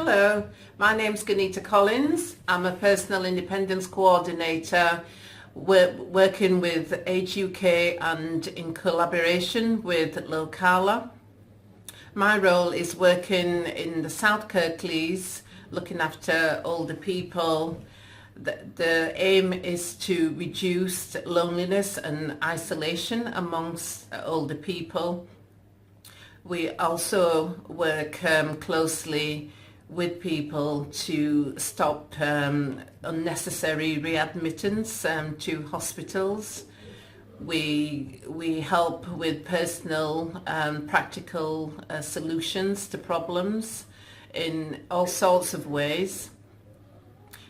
Hello, my name's Gunita Collins. I'm a personal independence coordinator working with Age UK and in collaboration with Locala. My role is working in the South Kirklees, looking after older people. The aim is to reduce loneliness and isolation amongst older people. We also work closely with people to stop unnecessary readmittance to hospitals. We help with personal practical solutions to problems in all sorts of ways,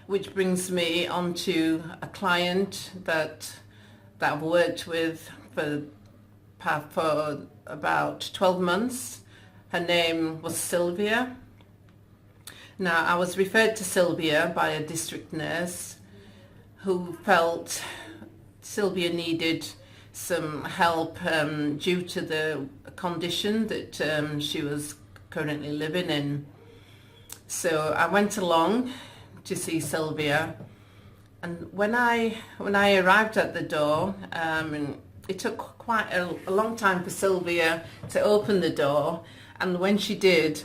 which brings me on to a client that I've worked with for about 12 months. Her name was Sylvia. Now, I was referred to Sylvia by a district nurse who felt Sylvia needed some help due to the condition that she was currently living in. So I went along to see Sylvia, and when I arrived at the door, it took quite a long time for Sylvia to open the door, and when she did,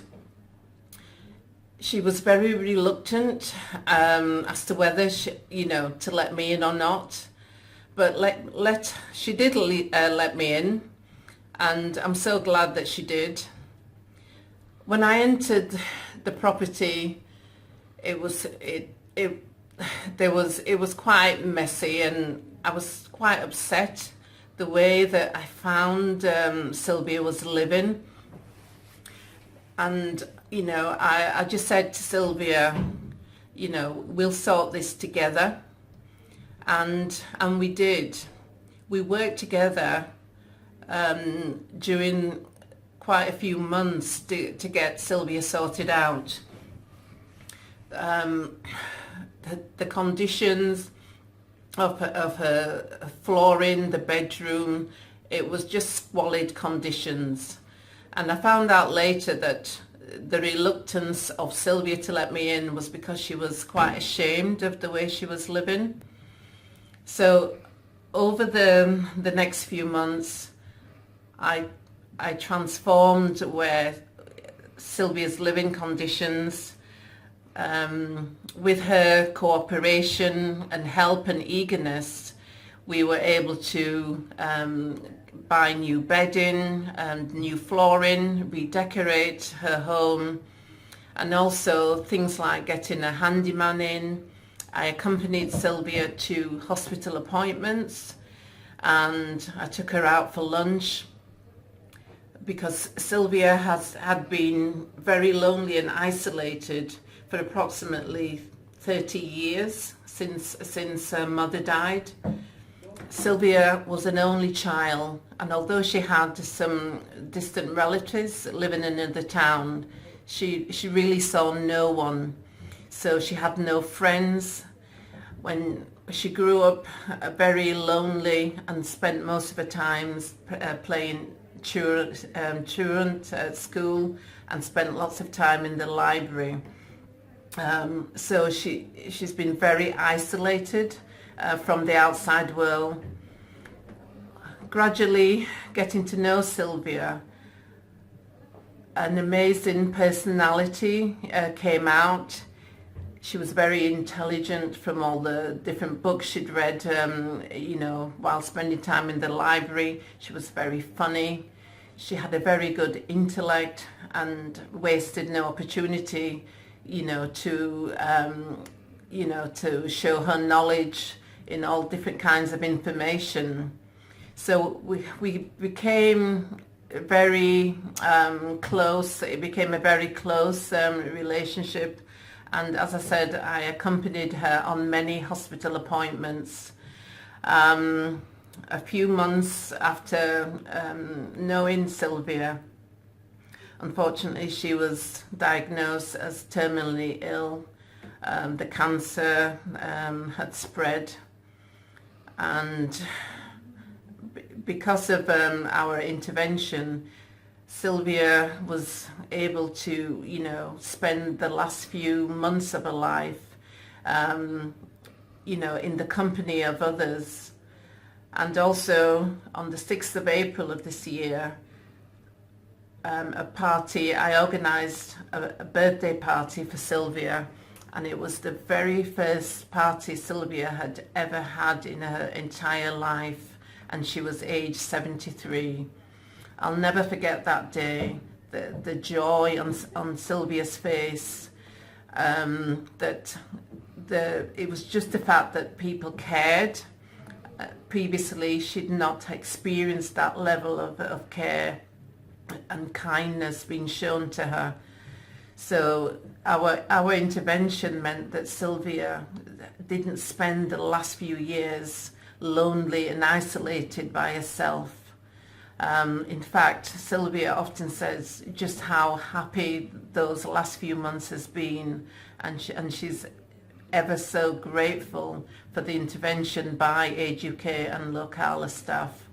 she was very reluctant as to whether to let me in or not. But she did let me in, and I'm so glad that she did. When I entered the property, it was quite messy, and I was quite upset the way that I found Sylvia was living. And I just said to Sylvia, we'll sort this together, and we did. We worked together during quite a few months to get Sylvia sorted out. The conditions of her flooring, the bedroom, it was just squalid conditions. And I found out later that the reluctance of Sylvia to let me in was because she was quite ashamed of the way she was living. So over the next few months, I transformed where Sylvia's living conditions. With her cooperation and help and eagerness, we were able to buy new bedding and new flooring, redecorate her home, and also things like getting a handyman in. I accompanied Sylvia to hospital appointments, and I took her out for lunch because Sylvia had been very lonely and isolated for approximately 30 years since her mother died. Sylvia was an only child, and although she had some distant relatives living in another town, she really saw no one. So she had no friends. When she grew up very lonely and spent most of her time playing truant at school and spent lots of time in the library. So she's been very isolated from the outside world. Gradually getting to know Sylvia, an amazing personality came out. She was very intelligent from all the different books she'd read, while spending time in the library. She was very funny. She had a very good intellect and wasted no opportunity, to show her knowledge in all different kinds of information. So we became very close. It became a very close relationship. And as I said, I accompanied her on many hospital appointments. A few months after knowing Sylvia, unfortunately, she was diagnosed as terminally ill. The cancer had spread, and because of our intervention, Sylvia was able to, spend the last few months of her life, in the company of others. And also on the 6th of April of this year, I organised a birthday party for Sylvia, and it was the very first party Sylvia had ever had in her entire life, and she was age 73. I'll never forget that day, the joy on Sylvia's face, it was just the fact that people cared. Previously, she'd not experienced that level of care and kindness being shown to her. So our intervention meant that Sylvia didn't spend the last few years lonely and isolated by herself. In fact, Sylvia often says just how happy those last few months has been, and she's ever so grateful for the intervention by Age UK and Locala staff.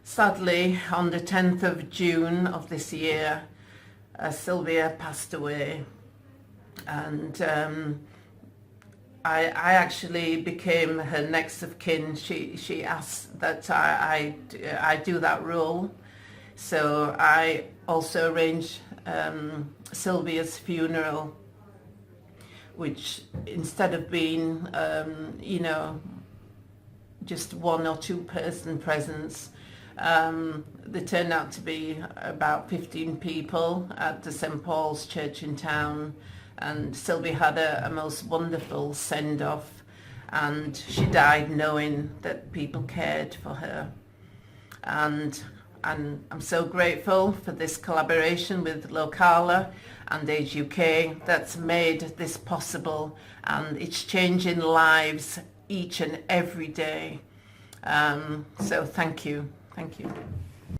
Sadly, on the 10th of June of this year, Sylvia passed away, and I actually became her next of kin. She asked that I do that role, so I also arranged Sylvia's funeral, which instead of being just one or two person presence, they turned out to be about 15 people at the St Paul's Church in town. And Sylvia had a most wonderful send-off, and she died knowing that people cared for her. And I'm so grateful for this collaboration with Locala and Age UK that's made this possible, and it's changing lives each and every day. So thank you. Thank you.